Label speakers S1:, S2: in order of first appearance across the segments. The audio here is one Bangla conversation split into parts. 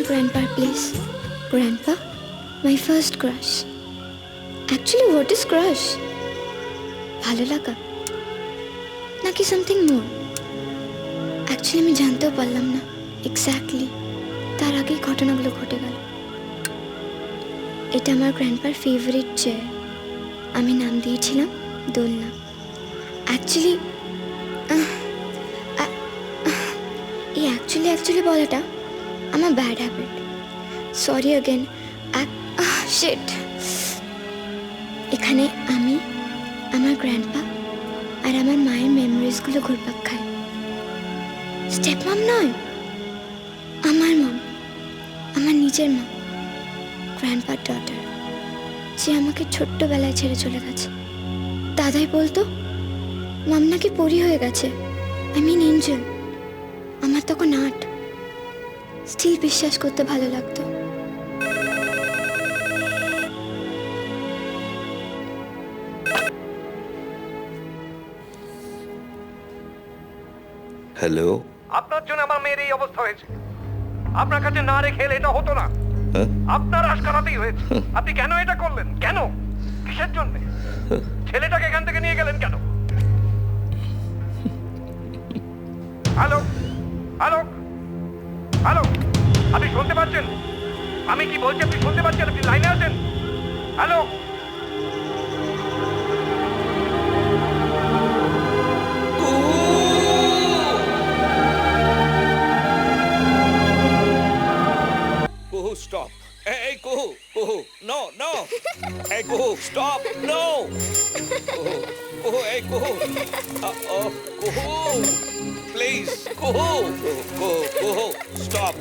S1: grandpa, please. Grandpa, my first crush. Actually, what is crush? ভালো লাগা নাকি সামথিং মোর? অ্যাকচুয়ালি আমি জানতেও পারলাম না এক্স্যাক্টলি, তার আগেই ঘটনাগুলো ঘটে গেল। এটা আমার গ্র্যান্ডপার ফেভারিট চেয়ার, আমি নাম দিয়েছিলাম দোলনা। অ্যাকচুয়ালি এই অ্যাকচুয়ালি বলাটা আমার bad habit, sorry again. Shit. এখানে আমি, আমার গ্র্যান্ডপা আর আমার মায়ের মেমোরিজগুলো ঘুরপাক খায়। স্টেপ মাম নয়, আমার মম, আমার নিজের মা, গ্র্যান্ডপার ডটার, যে আমাকে ছোট্টবেলায় ছেড়ে চলে গেছে। দাদাই বলতো মাম নাকি পরি হয়ে গেছে, আই মিন এঞ্জেল। আমার তখন 8, স্টিল বিশ্বাস করতে ভালো লাগতো।
S2: হ্যালো।
S3: আপনার জন্য আমার মেয়ের এই অবস্থা হয়েছে। আপনার কাছে না রেখে এলে এটা হতো না। আপনার আশকারাতেই হয়েছে। আপনি কেন এটা করলেন? কেন? কিসের জন্য? ছেলেটাকে এখান থেকে নিয়ে গেলেন কেন? হ্যালো হ্যালো হ্যালো, আপনি শুনতে পাচ্ছেন? আমি কি বলছি আপনি শুনতে পাচ্ছেন? আপনি লাইনে আছেন? Hello.
S2: Kuhu, stop. Hey, Kuhu, Kuhu, no, no. Hey, Kuhu, stop, no. Kuhu, hey, Kuhu. Kuhu, please, Kuhu, Kuhu, stop.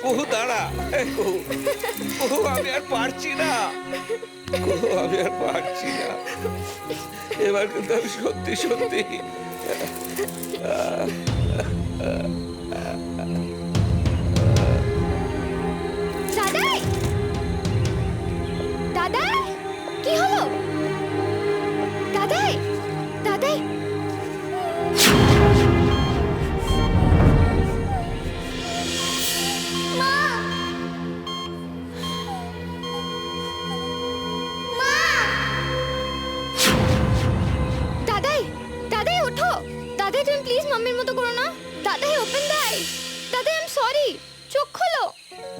S2: Kuhu, দাঁড়া. Hey, Kuhu, আমি আর পারছি না. Kuhu, আমি আর পারছি না. এবার কিন্তু আমি সত্যি
S1: দাদাই, দাদাই, কি হলো? দাদাই, দাদাই, মা, মা, দাদাই, দাদাই ওঠো। দাদাই তুমি প্লিজ মাম্মির মতো করো না। দাদাই ওপেন দ্য আইজ। দাদাই আই এম সরি, চোখ খোলো।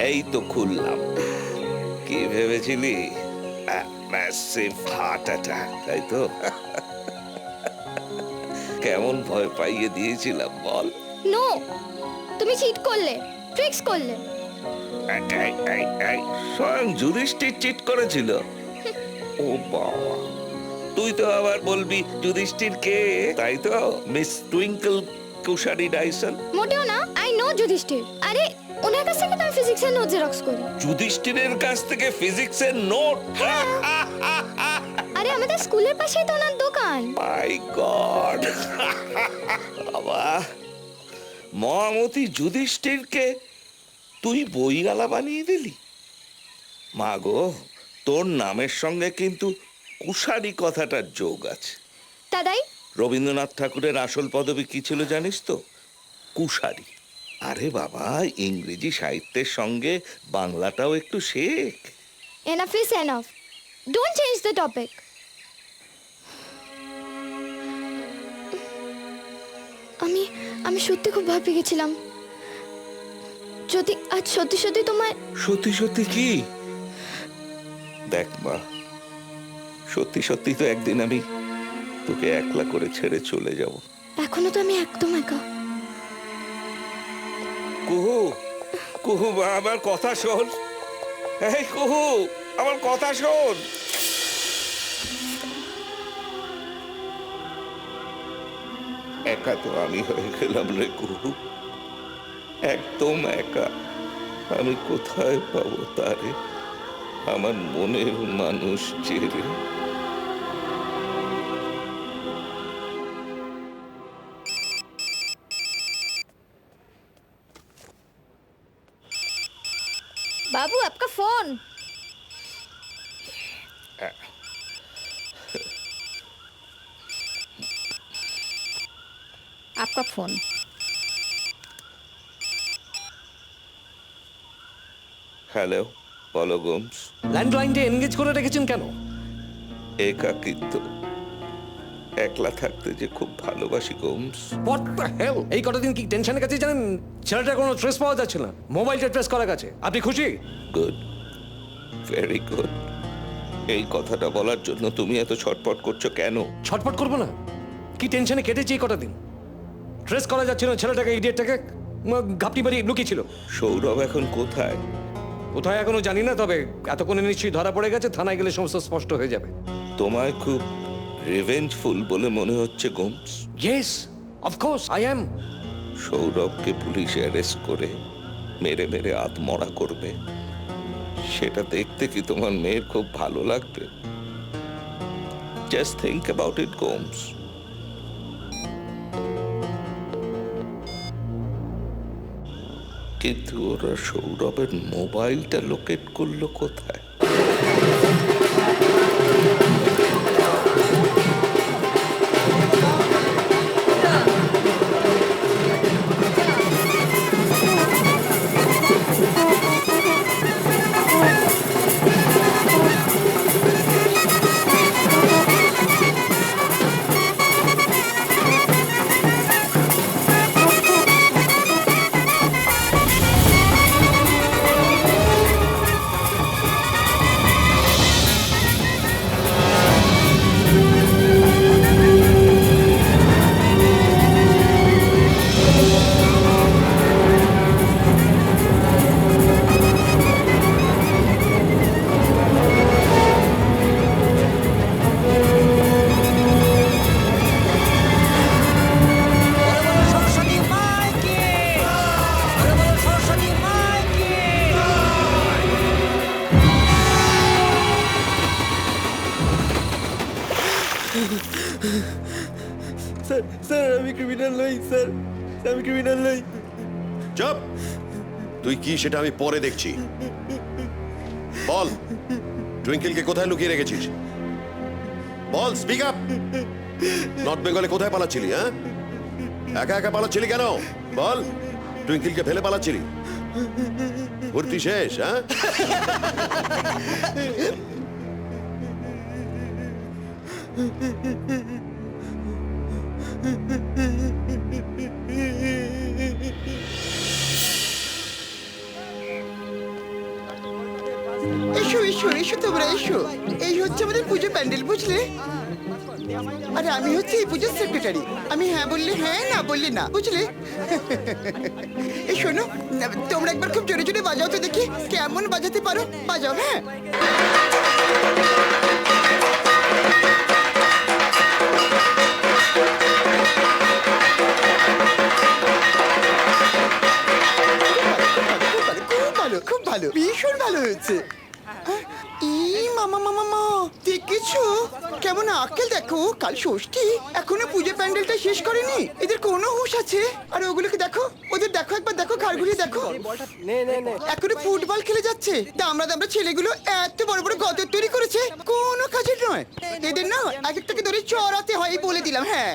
S2: এই তো খুললাম। কি ভেবেছিলি? ম্যাসিভ হার্ট অ্যাটাক, তাই তো? কেমন ভয় পাইয়ে দিয়েছিলাম বল?
S1: নো, তুমি চিট করলে, ট্রিক্স করলে।
S2: স্বয়ং যুধিষ্ঠির চিট করেছিল। ও বাবা, তুই তো আবার বলবি যুধিষ্ঠির কে, তাই তো? মিস টুইঙ্কল কুশারি ডাইসন।
S1: মোটেও না, আই নো যুধিষ্ঠির। আরে ওনার কাছ থেকে তো আমি ফিজিক্সের নোট জেরক্স করি।
S2: যুধিষ্ঠিরের কাছ থেকে ফিজিক্সের নোট?
S1: আরে আমাদের স্কুলের পাশেই তো ওনার দোকান।
S2: মাই গড! বাবা, মহামতি যুধিষ্ঠিরকে তুই বইগালা বানিয়ে দিলি? মা গো, তোর নামের সঙ্গে কিন্তু কুশারি কথাটার যোগ আছে।
S1: দাদাই,
S2: রবীন্দ্রনাথ ঠাকুরের আসল পদবী কি ছিল জানিস তো? কুশারি। আরে বাবা, ইংরেজি সাহিত্যের সঙ্গে বাংলাটাও একটু Sheikh.
S1: Enough is enough, don't change the topic. আমি সত্যি খুব ভয় পেয়ে গেছিলাম। যদি আজ সত্যি তোমায়...
S2: সত্যি কি? দেখ মা, সত্যি তো একদিন আমি তোকে একলা করে ছেড়ে চলে যাব।
S1: এখনো তো আমি একদম একা।
S2: কুহু মা, আমার কথা শোন। এই কুহু, আমার কথা শোন। একা তো আমি হয়ে গেলাম রে কুহু, একদম একা। আমি কোথায় পাবো তারে, আমার মনের মানুষ চেরে?
S1: बाबू आपका फोन। आपका फोन।
S2: হ্যালো, বলো গোমস।
S4: ল্যান্ডলাইনটা এনগেজ করে রেখেছেন কেন?
S2: একাকিত্ব, একলা থাকতে যে খুব ভালোবাসি গোমস।
S4: What the hell! এই কটা দিন কি টেনশনের কাছে জানেন ছেলেটার কোনো ট্রেস পাওয়া যাচ্ছে না, মোবাইলটা ট্রেস করা গেছে। আপনি খুশি?
S2: Good, very good. এই কথাটা বলার জন্য তুমি এত ছটফট করছো কেন?
S4: ছটফট করবো না, কি টেনশনে কেটেছে এই কটা দিন। ট্রেস করা যাচ্ছে না ছেলেটাকে, ইডিয়েটটাকে ঘাপটি বাড়ি লুকিয়েছিল।
S2: সৌরভ এখন কোথায়?
S4: কোথায় এখনো জানি না, তবে এতক্ষণে নিশ্চয়ই ধরা পড়ে গেছে। থানায় গেলে সমস্ত স্পষ্ট হয়ে যাবে।
S2: তোমায় খুব রিভেঞ্জফুল বলে মনে হচ্ছে Gomes.
S4: Yes, of course I am.
S2: সৌরভকে পুলিশ অ্যারেস্ট করে মেরে মেরে আত্মরা করবে, সেটা দেখতে কি তোমার মেয়ের খুব ভালো লাগবে? Just think about it Gomes. কিন্তু ওরা সৌরভের মোবাইলটা লোকেট করলো কোথায়?
S5: স্যার আমি ক্রিমিনাল নই, স্যার আমি ক্রিমিনাল নই।
S6: চুপ! তুই কি সেটা আমি পরে দেখছি। বল, টুইঙ্কেলকে কোথায় লুকিয়ে রেখেছিস? বল, স্পিক আপ! নর্থ বেঙ্গলে কোথায় পালাচ্ছিলি? হ্যাঁ, একা একা পালাচ্ছিলি কেন? বল, টুইঙ্কেলকে ফেলে পালাচ্ছিলি? ভর্তি শেষ? হ্যাঁ,
S5: এসো এসো এসো, তোমরা এসো। এই হচ্ছে আমাদের পুজো প্যান্ডেল, বুঝলে? আরে আমি হচ্ছে এই পুজোর সেক্রেটারি। আমি হ্যাঁ বললে হ্যাঁ, না বললে না, বুঝলে? এই শোনো, তোমরা একবার খুব জোরে জোরে বাজাও তো দেখি কেমন বাজাতে পারো। বাজাও, হ্যাঁ। খুব ভালো, খুব ভালো, ভীষণ ভালো হয়েছে। মামা মামা মা, দেখেছো কেমন আক্কেল? দেখো, কাল ষষ্ঠী, এখনো পুজো প্যান্ডেলটা শেষ করেনি। এদের কোনো হুঁশ আছে? আর ওগুলোকে দেখো, ওদের দেখো, একবার দেখো, ঘাড় ঘুরিয়ে দেখো। এখনো ফুটবল খেলে যাচ্ছে। দামড়া দামড়া ছেলেগুলো এত বড় বড় গদর তৈরি করেছে, কোনো কাজের নয়। এদের না এক একটাকে ধরে চড়াতে হয়, বলে দিলাম। হ্যাঁ,